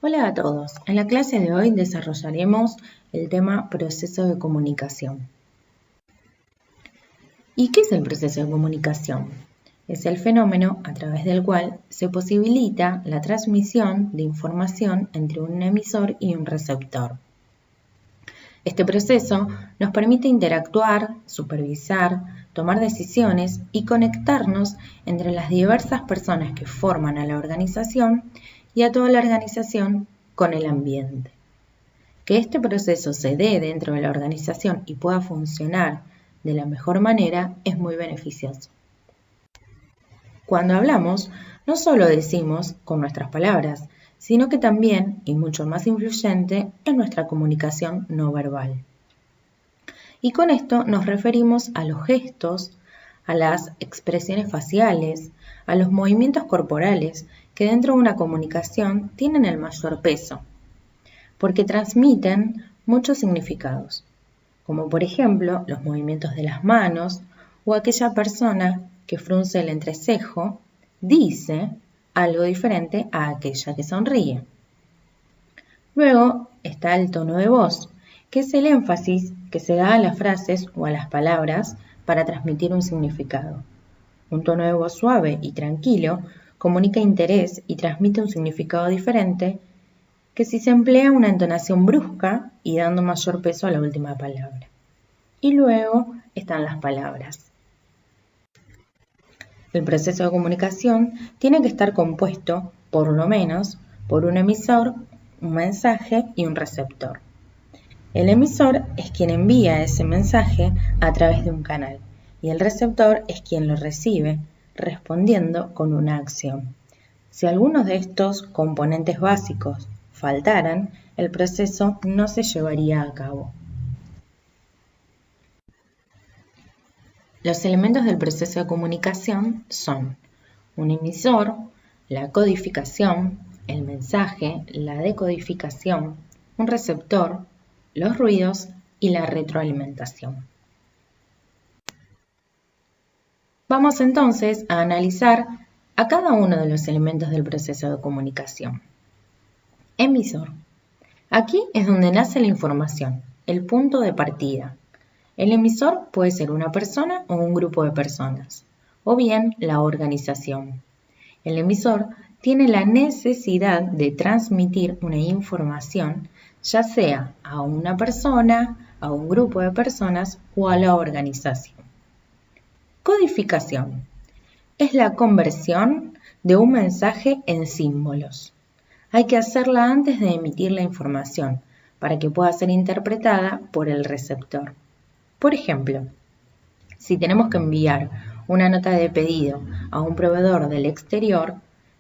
Hola a todos, en la clase de hoy desarrollaremos el tema proceso de comunicación. ¿Y qué es el proceso de comunicación? Es el fenómeno a través del cual se posibilita la transmisión de información entre un emisor y un receptor. Este proceso nos permite interactuar, supervisar, tomar decisiones y conectarnos entre las diversas personas que forman a la organización y a toda la organización con el ambiente. Que este proceso se dé dentro de la organización y pueda funcionar de la mejor manera es muy beneficioso. Cuando hablamos, no solo decimos con nuestras palabras, sino que también, y mucho más influyente, en nuestra comunicación no verbal. Y con esto nos referimos a los gestos, a las expresiones faciales, a los movimientos corporales que dentro de una comunicación tienen el mayor peso, porque transmiten muchos significados, como por ejemplo los movimientos de las manos o aquella persona que frunce el entrecejo dice algo diferente a aquella que sonríe. Luego está el tono de voz, que es el énfasis que se da a las frases o a las palabras para transmitir un significado. Un tono de voz suave y tranquilo comunica interés y transmite un significado diferente que si se emplea una entonación brusca y dando mayor peso a la última palabra. Y luego están las palabras. El proceso de comunicación tiene que estar compuesto, por lo menos, por un emisor, un mensaje y un receptor. El emisor es quien envía ese mensaje a través de un canal y el receptor es quien lo recibe, respondiendo con una acción. Si algunos de estos componentes básicos faltaran, el proceso no se llevaría a cabo. Los elementos del proceso de comunicación son un emisor, la codificación, el mensaje, la decodificación, un receptor, los ruidos y la retroalimentación. Vamos entonces a analizar a cada uno de los elementos del proceso de comunicación. Emisor. Aquí es donde nace la información, el punto de partida. El emisor puede ser una persona o un grupo de personas, o bien la organización. El emisor tiene la necesidad de transmitir una información, ya sea a una persona, a un grupo de personas o a la organización. Codificación. Es la conversión de un mensaje en símbolos. Hay que hacerla antes de emitir la información para que pueda ser interpretada por el receptor. Por ejemplo, si tenemos que enviar una nota de pedido a un proveedor del exterior,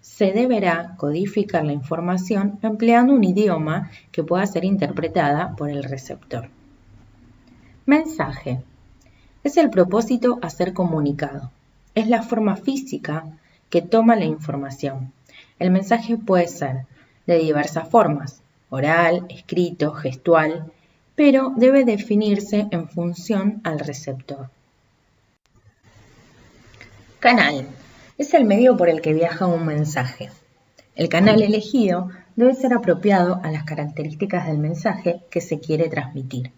se deberá codificar la información empleando un idioma que pueda ser interpretada por el receptor. Mensaje. Es el propósito a ser comunicado. Es la forma física que toma la información. El mensaje puede ser de diversas formas, oral, escrito, gestual, pero debe definirse en función al receptor. Canal. Es el medio por el que viaja un mensaje. El canal elegido debe ser apropiado a las características del mensaje que se quiere transmitir.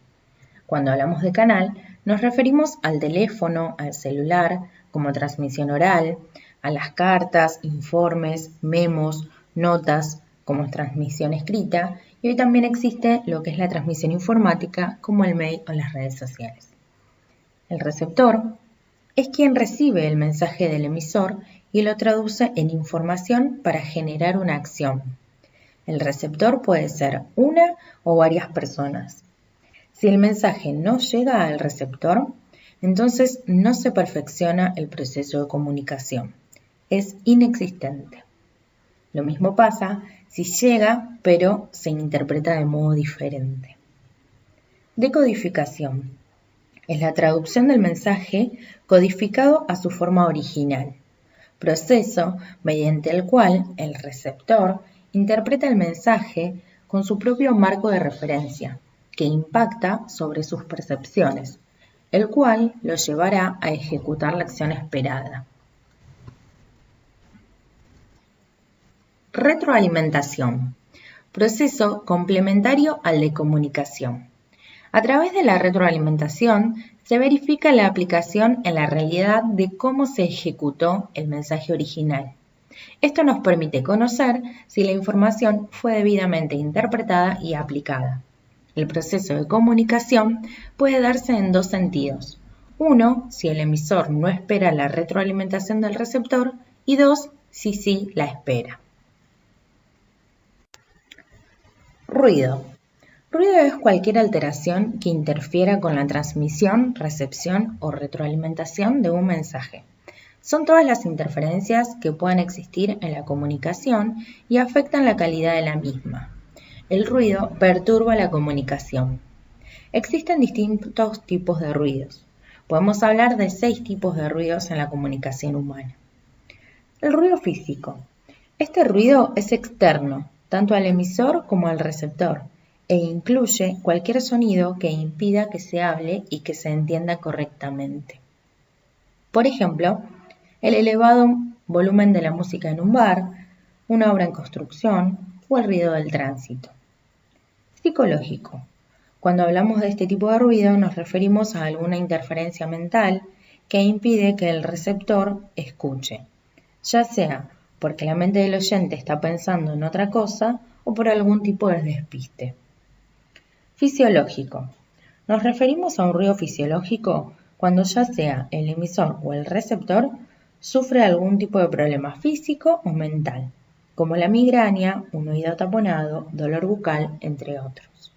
Cuando hablamos de canal, nos referimos al teléfono, al celular, como transmisión oral, a las cartas, informes, memos, notas, como transmisión escrita, y hoy también existe lo que es la transmisión informática, como el mail o las redes sociales. El receptor es quien recibe el mensaje del emisor y lo traduce en información para generar una acción. El receptor puede ser una o varias personas. Si el mensaje no llega al receptor, entonces no se perfecciona el proceso de comunicación. Es inexistente. Lo mismo pasa si llega, pero se interpreta de modo diferente. Decodificación. Es la traducción del mensaje codificado a su forma original, proceso mediante el cual el receptor interpreta el mensaje con su propio marco de referencia, que impacta sobre sus percepciones, el cual lo llevará a ejecutar la acción esperada. Retroalimentación. Proceso complementario al de comunicación. A través de la retroalimentación se verifica la aplicación en la realidad de cómo se ejecutó el mensaje original. Esto nos permite conocer si la información fue debidamente interpretada y aplicada. El proceso de comunicación puede darse en dos sentidos. Uno, si el emisor no espera la retroalimentación del receptor, y dos, si sí la espera. Ruido. Ruido es cualquier alteración que interfiera con la transmisión, recepción o retroalimentación de un mensaje. Son todas las interferencias que puedan existir en la comunicación y afectan la calidad de la misma. El ruido perturba la comunicación. Existen distintos tipos de ruidos. Podemos hablar de 6 tipos de ruidos en la comunicación humana. El ruido físico. Este ruido es externo, tanto al emisor como al receptor, e incluye cualquier sonido que impida que se hable y que se entienda correctamente. Por ejemplo, el elevado volumen de la música en un bar, una obra en construcción o el ruido del tránsito. Psicológico. Cuando hablamos de este tipo de ruido nos referimos a alguna interferencia mental que impide que el receptor escuche, ya sea porque la mente del oyente está pensando en otra cosa o por algún tipo de despiste. Fisiológico. Nos referimos a un ruido fisiológico cuando ya sea el emisor o el receptor sufre algún tipo de problema físico o mental, como la migraña, un oído taponado, dolor bucal, entre otros.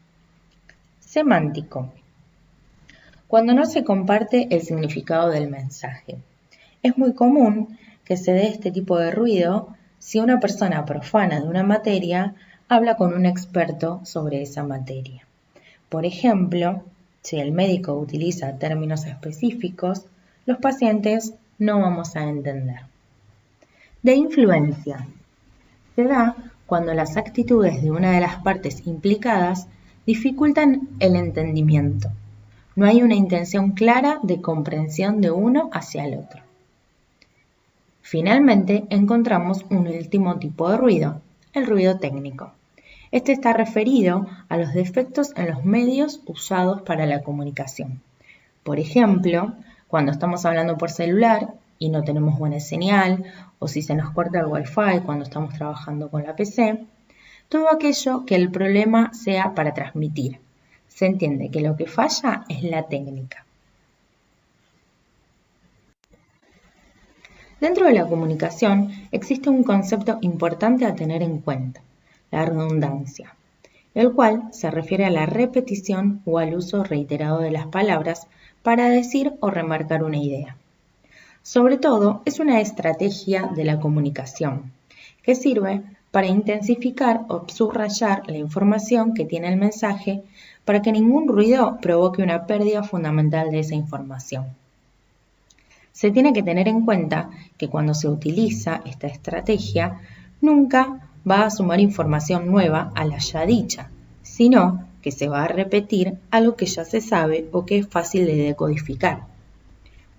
Semántico. Cuando no se comparte el significado del mensaje. Es muy común que se dé este tipo de ruido si una persona profana de una materia habla con un experto sobre esa materia. Por ejemplo, si el médico utiliza términos específicos, los pacientes no vamos a entender. De influencia. Se da cuando las actitudes de una de las partes implicadas dificultan el entendimiento. No hay una intención clara de comprensión de uno hacia el otro. Finalmente, encontramos un último tipo de ruido, el ruido técnico. Este está referido a los defectos en los medios usados para la comunicación. Por ejemplo, cuando estamos hablando por celular y no tenemos buena señal, o si se nos corta el Wi-Fi cuando estamos trabajando con la PC, todo aquello que el problema sea para transmitir. Se entiende que lo que falla es la técnica. Dentro de la comunicación existe un concepto importante a tener en cuenta, la redundancia, el cual se refiere a la repetición o al uso reiterado de las palabras para decir o remarcar una idea. Sobre todo, es una estrategia de la comunicación que sirve para intensificar o subrayar la información que tiene el mensaje para que ningún ruido provoque una pérdida fundamental de esa información. Se tiene que tener en cuenta que cuando se utiliza esta estrategia, nunca va a sumar información nueva a la ya dicha, sino que se va a repetir algo que ya se sabe o que es fácil de decodificar.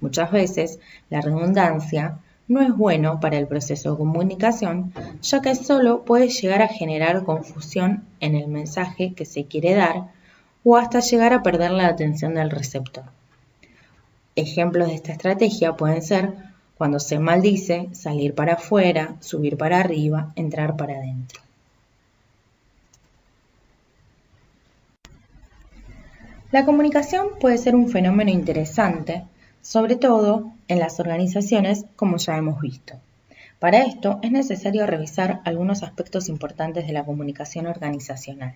Muchas veces la redundancia no es bueno para el proceso de comunicación, ya que solo puede llegar a generar confusión en el mensaje que se quiere dar o hasta llegar a perder la atención del receptor. Ejemplos de esta estrategia pueden ser cuando se maldice, salir para afuera, subir para arriba, entrar para adentro. La comunicación puede ser un fenómeno interesante, sobre todo en las organizaciones, como ya hemos visto. Para esto es necesario revisar algunos aspectos importantes de la comunicación organizacional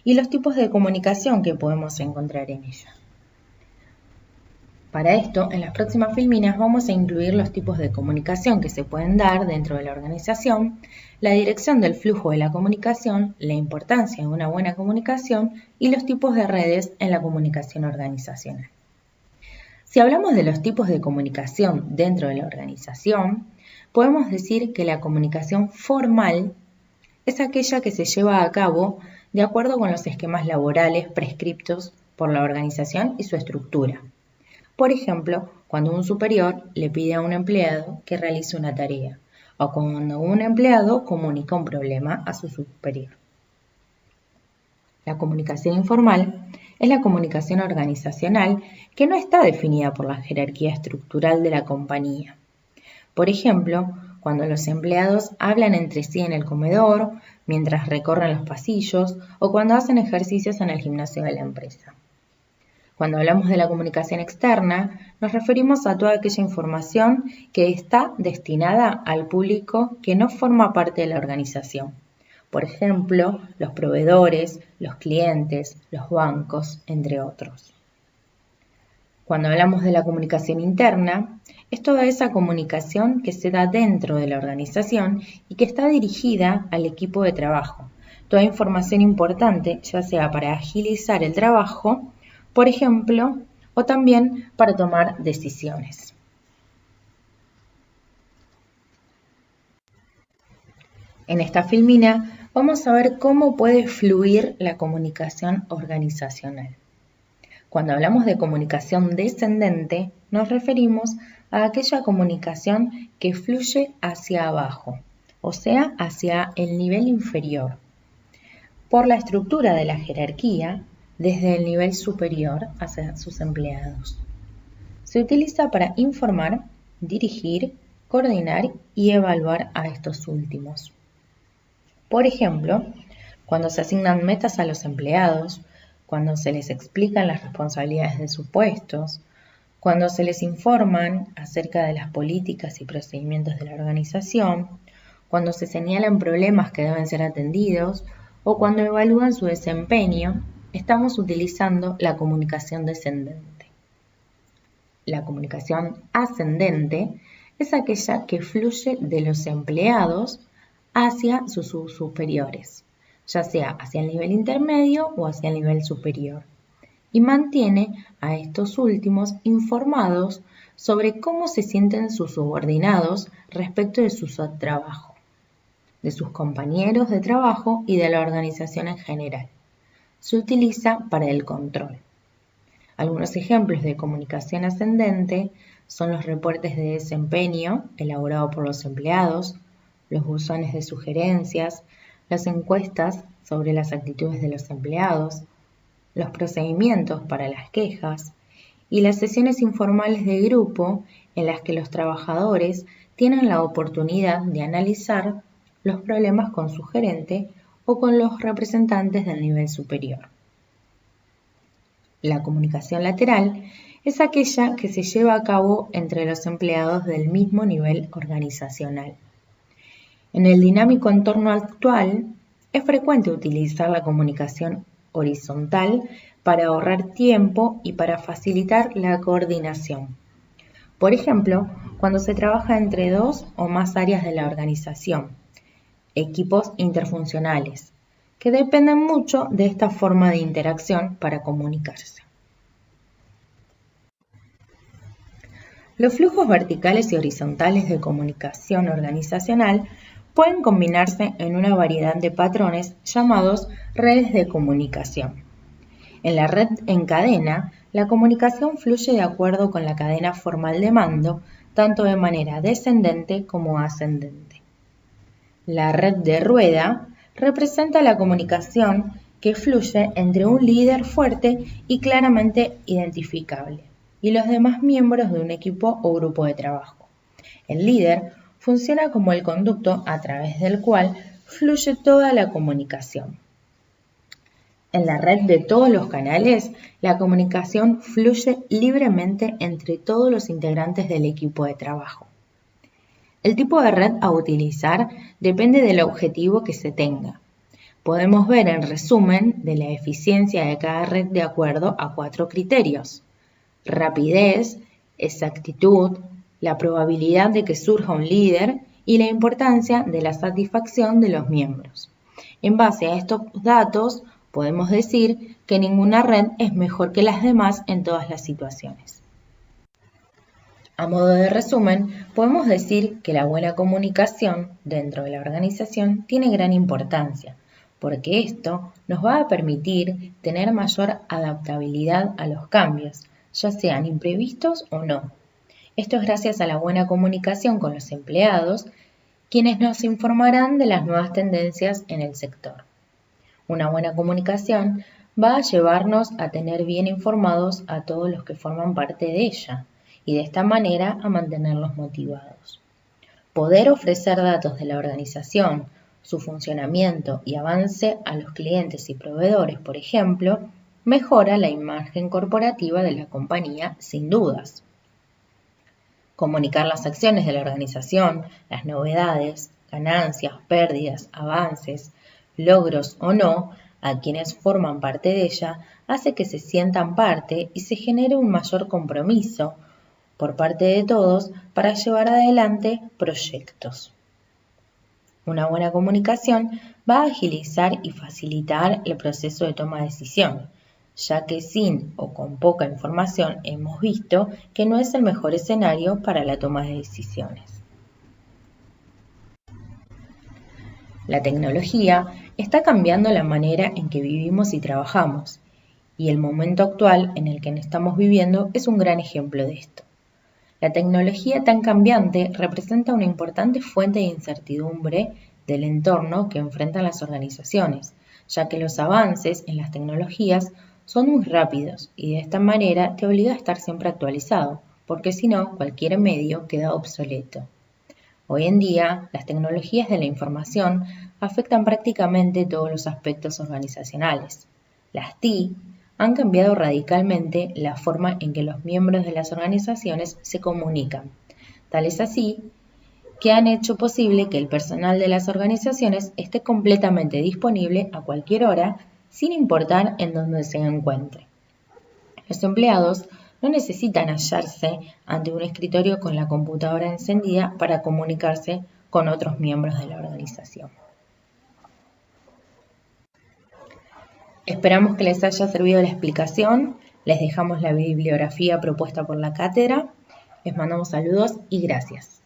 y los tipos de comunicación que podemos encontrar en ella. Para esto, en las próximas filminas vamos a incluir los tipos de comunicación que se pueden dar dentro de la organización, la dirección del flujo de la comunicación, la importancia de una buena comunicación y los tipos de redes en la comunicación organizacional. Si hablamos de los tipos de comunicación dentro de la organización, podemos decir que la comunicación formal es aquella que se lleva a cabo de acuerdo con los esquemas laborales prescriptos por la organización y su estructura. Por ejemplo, cuando un superior le pide a un empleado que realice una tarea, o cuando un empleado comunica un problema a su superior. La comunicación informal es la comunicación organizacional que no está definida por la jerarquía estructural de la compañía. Por ejemplo, cuando los empleados hablan entre sí en el comedor, mientras recorren los pasillos o cuando hacen ejercicios en el gimnasio de la empresa. Cuando hablamos de la comunicación externa, nos referimos a toda aquella información que está destinada al público que no forma parte de la organización. Por ejemplo, los proveedores, los clientes, los bancos, entre otros. Cuando hablamos de la comunicación interna, es toda esa comunicación que se da dentro de la organización y que está dirigida al equipo de trabajo. Toda información importante, ya sea para agilizar el trabajo, por ejemplo, o también para tomar decisiones. En esta filmina vamos a ver cómo puede fluir la comunicación organizacional. Cuando hablamos de comunicación descendente, nos referimos a aquella comunicación que fluye hacia abajo, o sea, hacia el nivel inferior. Por la estructura de la jerarquía, desde el nivel superior hacia sus empleados. Se utiliza para informar, dirigir, coordinar y evaluar a estos últimos. Por ejemplo, cuando se asignan metas a los empleados, cuando se les explican las responsabilidades de sus puestos, cuando se les informan acerca de las políticas y procedimientos de la organización, cuando se señalan problemas que deben ser atendidos o cuando evalúan su desempeño, estamos utilizando la comunicación descendente. La comunicación ascendente es aquella que fluye de los empleados hacia sus superiores, ya sea hacia el nivel intermedio o hacia el nivel superior, y mantiene a estos últimos informados sobre cómo se sienten sus subordinados respecto de su trabajo, de sus compañeros de trabajo y de la organización en general. Se utiliza para el control. Algunos ejemplos de comunicación ascendente son los reportes de desempeño elaborados por los empleados, los buzones de sugerencias, las encuestas sobre las actitudes de los empleados, los procedimientos para las quejas y las sesiones informales de grupo en las que los trabajadores tienen la oportunidad de analizar los problemas con su gerente o con los representantes del nivel superior. La comunicación lateral es aquella que se lleva a cabo entre los empleados del mismo nivel organizacional. En el dinámico entorno actual, es frecuente utilizar la comunicación horizontal para ahorrar tiempo y para facilitar la coordinación. Por ejemplo, cuando se trabaja entre dos o más áreas de la organización, equipos interfuncionales, que dependen mucho de esta forma de interacción para comunicarse. Los flujos verticales y horizontales de comunicación organizacional pueden combinarse en una variedad de patrones llamados redes de comunicación. En la red en cadena, la comunicación fluye de acuerdo con la cadena formal de mando, tanto de manera descendente como ascendente. La red de rueda representa la comunicación que fluye entre un líder fuerte y claramente identificable y los demás miembros de un equipo o grupo de trabajo. El líder funciona como el conducto a través del cual fluye toda la comunicación. En la red de todos los canales, la comunicación fluye libremente entre todos los integrantes del equipo de trabajo. El tipo de red a utilizar depende del objetivo que se tenga. Podemos ver el resumen de la eficiencia de cada red de acuerdo a 4 criterios: rapidez, exactitud, la probabilidad de que surja un líder y la importancia de la satisfacción de los miembros. En base a estos datos, podemos decir que ninguna red es mejor que las demás en todas las situaciones. A modo de resumen, podemos decir que la buena comunicación dentro de la organización tiene gran importancia, porque esto nos va a permitir tener mayor adaptabilidad a los cambios, ya sean imprevistos o no. Esto es gracias a la buena comunicación con los empleados, quienes nos informarán de las nuevas tendencias en el sector. Una buena comunicación va a llevarnos a tener bien informados a todos los que forman parte de ella y de esta manera a mantenerlos motivados. Poder ofrecer datos de la organización, su funcionamiento y avance a los clientes y proveedores, por ejemplo, mejora la imagen corporativa de la compañía sin dudas. Comunicar las acciones de la organización, las novedades, ganancias, pérdidas, avances, logros o no, a quienes forman parte de ella, hace que se sientan parte y se genere un mayor compromiso por parte de todos para llevar adelante proyectos. Una buena comunicación va a agilizar y facilitar el proceso de toma de decisión, ya que sin o con poca información hemos visto que no es el mejor escenario para la toma de decisiones. La tecnología está cambiando la manera en que vivimos y trabajamos, y el momento actual en el que estamos viviendo es un gran ejemplo de esto. La tecnología tan cambiante representa una importante fuente de incertidumbre del entorno que enfrentan las organizaciones, ya que los avances en las tecnologías son muy rápidos y de esta manera te obliga a estar siempre actualizado, porque si no, cualquier medio queda obsoleto. Hoy en día, las tecnologías de la información afectan prácticamente todos los aspectos organizacionales. Las TI han cambiado radicalmente la forma en que los miembros de las organizaciones se comunican. Tal es así que han hecho posible que el personal de las organizaciones esté completamente disponible a cualquier hora, sin importar en dónde se encuentre. Los empleados no necesitan hallarse ante un escritorio con la computadora encendida para comunicarse con otros miembros de la organización. Esperamos que les haya servido la explicación. Les dejamos la bibliografía propuesta por la cátedra. Les mandamos saludos y gracias.